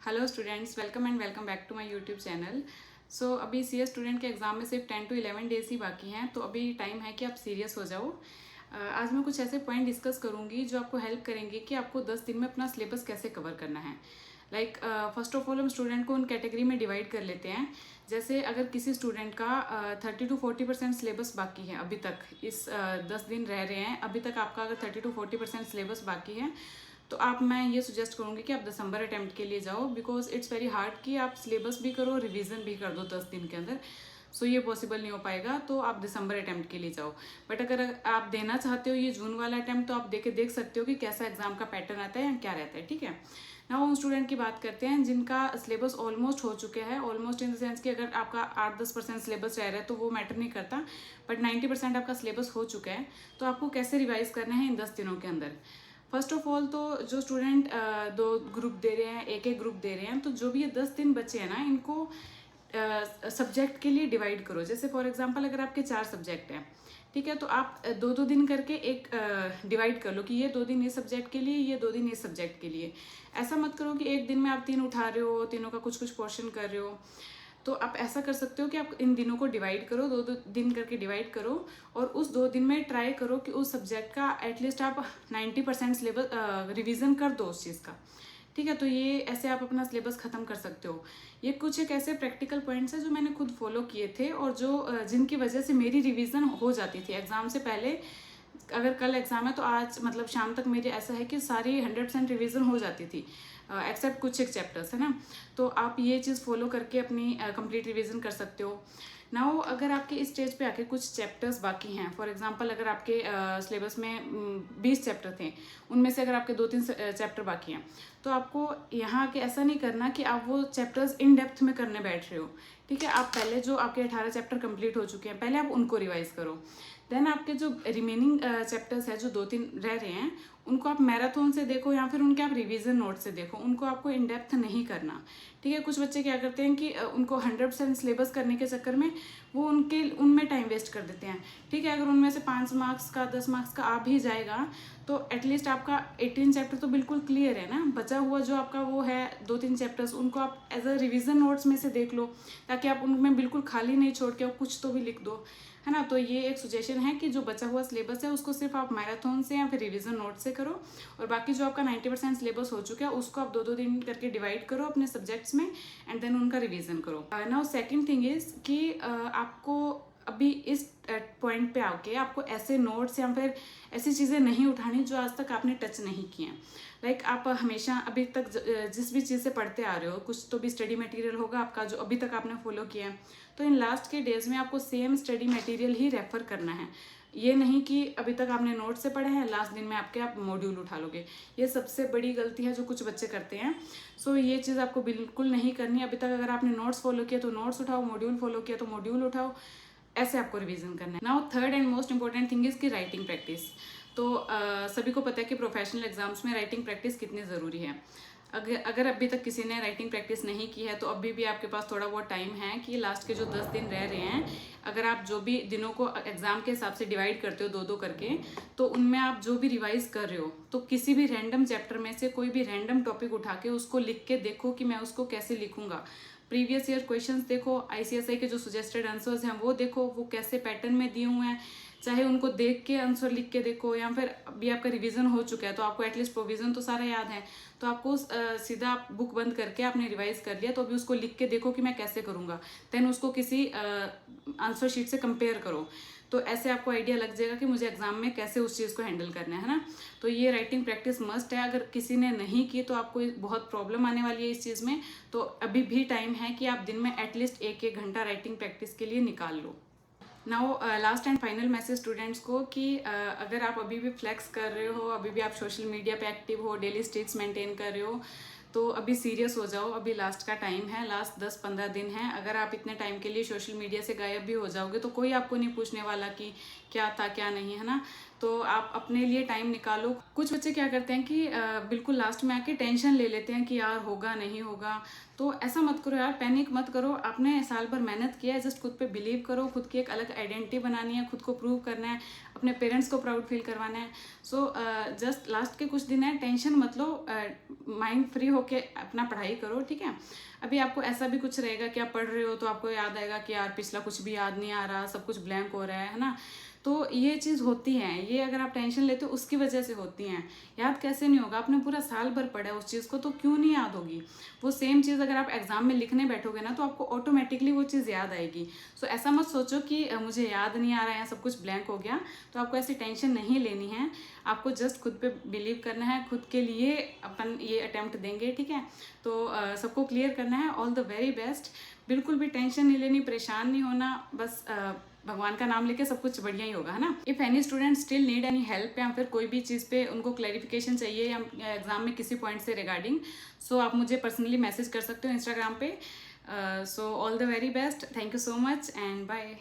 Hello students, welcome and welcome back to my YouTube channel. So अभी CA student के exam में सिर्फ 10 to 11 days ही बाकी हैं, तो अभी टाइम है कि आप सीरियस हो जाओ। आज मैं कुछ ऐसे पॉइंट डिस्कस करूंगी जो आपको हेल्प करेंगे कि आपको 10 दिन में अपना सिलेबस कैसे कवर करना है। लाइक फर्स्ट ऑफ ऑल हम स्टूडेंट को उन कैटेगरी में डिवाइड कर लेते हैं। जैसे अगर किसी स्टूडेंट का 30 to 40% सिलेबस बाकी है, अभी तक इस 10 दिन रह रहे हैं, अभी तक आपका अगर 30 to 40% सिलेबस बाकी है, तो मैं ये सुजेस्ट करूँगी कि आप दिसंबर अटेम्प्ट के लिए जाओ, बिकॉज इट्स वेरी हार्ड कि आप सिलेबस भी करो, रिवीजन भी कर दो 10 दिन के अंदर। सो ये पॉसिबल नहीं हो पाएगा, तो आप दिसंबर अटेम्प्ट के लिए जाओ। बट अगर आप देना चाहते हो ये जून वाला अटेम्प्ट, तो आप देख सकते हो कि कैसा एग्जाम का पैटर्न आता है या क्या रहता है। ठीक है ना, उन स्टूडेंट की बात करते हैं जिनका सिलेबस ऑलमोस्ट हो चुका है। ऑलमोस्ट इन द सेंस कि अगर आपका 8-10% सिलेबस रह रहा है तो वो मैटर नहीं करता, बट 90% आपका सिलेबस हो चुका है। तो आपको कैसे रिवाइज करना है इन 10 दिनों के अंदर। फर्स्ट ऑफ ऑल तो जो स्टूडेंट दो ग्रुप दे रहे हैं, एक ग्रुप दे रहे हैं, तो जो भी ये 10 दिन बचे हैं ना, इनको सब्जेक्ट के लिए डिवाइड करो। जैसे फॉर एग्जांपल अगर आपके 4 सब्जेक्ट हैं, ठीक है, तो आप 2-2 दिन करके एक डिवाइड कर लो कि ये 2 दिन इस सब्जेक्ट के लिए, ये 2 दिन इस सब्जेक्ट के लिए। ऐसा मत करो कि एक दिन में आप 3 उठा रहे हो, तीनों का कुछ कुछ पोर्शन कर रहे हो। तो आप ऐसा कर सकते हो कि आप इन दिनों को डिवाइड करो, 2-2 दिन करके डिवाइड करो, और उस 2 दिन में ट्राई करो कि उस सब्जेक्ट का एटलीस्ट आप 90% सिलेबस रिविज़न कर दो उस चीज़ का। ठीक है, तो ये ऐसे आप अपना सिलेबस ख़त्म कर सकते हो। ये कुछ एक ऐसे प्रैक्टिकल पॉइंट्स हैं जो मैंने खुद फॉलो किए थे, और जो जिनकी वजह से मेरी रिवीजन हो जाती थी एग्ज़ाम से पहले। अगर कल एग्ज़ाम है तो आज मतलब शाम तक मेरे ऐसा है कि सारी 100% रिवीजन हो जाती थी, एक्सेप्ट कुछ एक चैप्टर्स है ना। तो आप ये चीज़ फॉलो करके अपनी कंप्लीट रिवीजन कर सकते हो। नाउ अगर आपके इस स्टेज पे आके कुछ चैप्टर्स बाकी हैं, फॉर एग्जांपल अगर आपके सिलेबस में 20 चैप्टर थे, उनमें से अगर आपके 2-3 चैप्टर बाकी हैं, तो आपको यहाँ आके ऐसा नहीं करना कि आप वो चैप्टर्स इन डेप्थ में करने बैठ रहे हो। ठीक है, आप पहले जो आपके 18 चैप्टर कंप्लीट हो चुके हैं, पहले आप उनको रिवाइज करो। देन आपके जो रिमेनिंग चैप्टर्स है, जो 2-3 रह रहे हैं, उनको आप मैराथन से देखो या फिर उनके आप रिवीजन नोट से देखो। उनको आपको इन डेप्थ नहीं करना। ठीक है, कुछ बच्चे क्या करते हैं कि उनको 100% सिलेबस करने के चक्कर में वो उनमें टाइम वेस्ट कर देते हैं। ठीक है, अगर उनमें से 5 मार्क्स का 10 मार्क्स का आ भी जाएगा, तो एटलीस्ट आपका 18 चैप्टर तो बिल्कुल क्लियर है ना। बचा हुआ जो आपका वो है 2-3 चैप्टर्स, उनको आप एज अ रिविजन नोट्स में से देख लो, ताकि आप उनमें बिल्कुल खाली नहीं छोड़ के कुछ तो भी लिख दो, है ना। तो ये एक सजेशन है कि जो बचा हुआ सिलेबस है उसको सिर्फ आप मैराथन से या फिर रिवीजन नोट से करो, और बाकी जो आपका 90% सिलेबस हो चुका है उसको आप 2-2 दिन करके डिवाइड करो अपने सब्जेक्ट्स में, एंड देन उनका रिवीजन करो। नाउ सेकंड थिंग इज कि आपको अभी इस पॉइंट पे आके आपको ऐसे नोट्स या फिर ऐसी चीज़ें नहीं उठानी जो आज तक आपने टच नहीं किए हैं। लाइक आप हमेशा अभी तक जिस भी चीज़ से पढ़ते आ रहे हो, कुछ तो भी स्टडी मटेरियल होगा आपका जो अभी तक आपने फॉलो किया है, तो इन लास्ट के डेज में आपको सेम स्टडी मटेरियल ही रेफर करना है। ये नहीं कि अभी तक आपने नोट से पढ़े हैं, लास्ट दिन में आप मॉड्यूल उठा लोगे। ये सबसे बड़ी गलती है जो कुछ बच्चे करते हैं। सो ये चीज़ आपको बिल्कुल नहीं करनी। अभी तक अगर आपने नोट्स फॉलो किया तो नोट्स उठाओ, मॉड्यूल फॉलो किया तो मॉड्यूल उठाओ, ऐसे आपको रिवीजन करना है। Now third and most important thing is कि राइटिंग प्रैक्टिस। तो सभी को पता है कि प्रोफेशनल एग्जाम्स में राइटिंग प्रैक्टिस कितनी ज़रूरी है। अगर अभी तक किसी ने राइटिंग प्रैक्टिस नहीं की है, तो अभी भी आपके पास थोड़ा बहुत टाइम है कि लास्ट के जो 10 दिन रह रहे हैं, अगर आप जो भी दिनों को एग्जाम के हिसाब से डिवाइड करते हो 2-2 करके, तो उनमें आप जो भी रिवाइज कर रहे हो, तो किसी भी रैंडम चैप्टर में से कोई भी रैंडम टॉपिक उठा के उसको लिख के देखो कि मैं उसको कैसे लिखूंगा। प्रीवियस ईयर क्वेश्चंस देखो, आईसीएसआई के जो सजेस्टेड आंसर्स हैं वो देखो, वो कैसे पैटर्न में दिए हुए हैं। चाहे उनको देख के आंसर लिख के देखो, या फिर अभी आपका रिवीजन हो चुका है तो आपको एटलीस्ट प्रोविजन तो सारा याद है, तो आपको सीधा बुक बंद करके आपने रिवाइज कर लिया, तो अभी उसको लिख के देखो कि मैं कैसे करूँगा। देन उसको किसी आंसर शीट से कंपेयर करो, तो ऐसे आपको आइडिया लग जाएगा कि मुझे एग्जाम में कैसे उस चीज़ को हैंडल करना है ना। तो ये राइटिंग प्रैक्टिस मस्ट है। अगर किसी ने नहीं की तो आपको बहुत प्रॉब्लम आने वाली है इस चीज़ में। तो अभी भी टाइम है कि आप दिन में एटलीस्ट 1-1 घंटा राइटिंग प्रैक्टिस के लिए निकाल लो। Now last and final message students को कि अगर आप अभी भी फ्लेक्स कर रहे हो, अभी भी आप सोशल मीडिया पे एक्टिव हो, डेली स्ट्रिक्स मेंटेन कर रहे हो, तो अभी सीरियस हो जाओ। अभी लास्ट का टाइम है, लास्ट 10-15 दिन है। अगर आप इतने टाइम के लिए सोशल मीडिया से गायब भी हो जाओगे तो कोई आपको नहीं पूछने वाला कि क्या था क्या नहीं, है ना। तो आप अपने लिए टाइम निकालो। कुछ बच्चे क्या करते हैं कि बिल्कुल लास्ट में आके टेंशन ले लेते हैं कि यार होगा नहीं होगा, तो ऐसा मत करो यार, पैनिक मत करो। आपने साल भर मेहनत किया है, जस्ट खुद पे बिलीव करो, खुद की एक अलग आइडेंटिटी बनानी है, खुद को प्रूव करना है, अपने पेरेंट्स को प्राउड फील करवाना है। सो जस्ट लास्ट के कुछ दिन है, टेंशन मत लो, माइंड फ्री होके अपना पढ़ाई करो, ठीक है। अभी आपको ऐसा भी कुछ रहेगा कि आप पढ़ रहे हो तो आपको याद आएगा कि यार पिछला कुछ भी याद नहीं आ रहा, सब कुछ ब्लैंक हो रहा है ना। तो ये चीज़ होती है, ये अगर आप टेंशन लेते हो उसकी वजह से होती हैं। याद कैसे नहीं होगा, आपने पूरा साल भर पढ़ा है उस चीज़ को, तो क्यों नहीं याद होगी। वो सेम चीज़ अगर आप एग्जाम में लिखने बैठोगे ना, तो आपको ऑटोमेटिकली वो चीज़ याद आएगी। सो ऐसा मत सोचो कि मुझे याद नहीं आ रहा है, सब कुछ ब्लैंक हो गया। तो आपको ऐसी टेंशन नहीं लेनी है, आपको जस्ट खुद पे बिलीव करना है, खुद के लिए अपन ये अटेम्प्ट देंगे, ठीक है। तो सबको क्लियर करना है। All the very best. बिल्कुल भी टेंशन नहीं लेनी, परेशान नहीं होना, बस भगवान का नाम लेके सब कुछ बढ़िया ही होगा, है ना। If any student still need any help, या फिर कोई भी चीज़ पे उनको क्लैरिफिकेशन चाहिए या एग्जाम में किसी पॉइंट से रिगार्डिंग, सो आप मुझे पर्सनली मैसेज कर सकते हो इंस्टाग्राम पे। So all the very best, thank you so much and bye.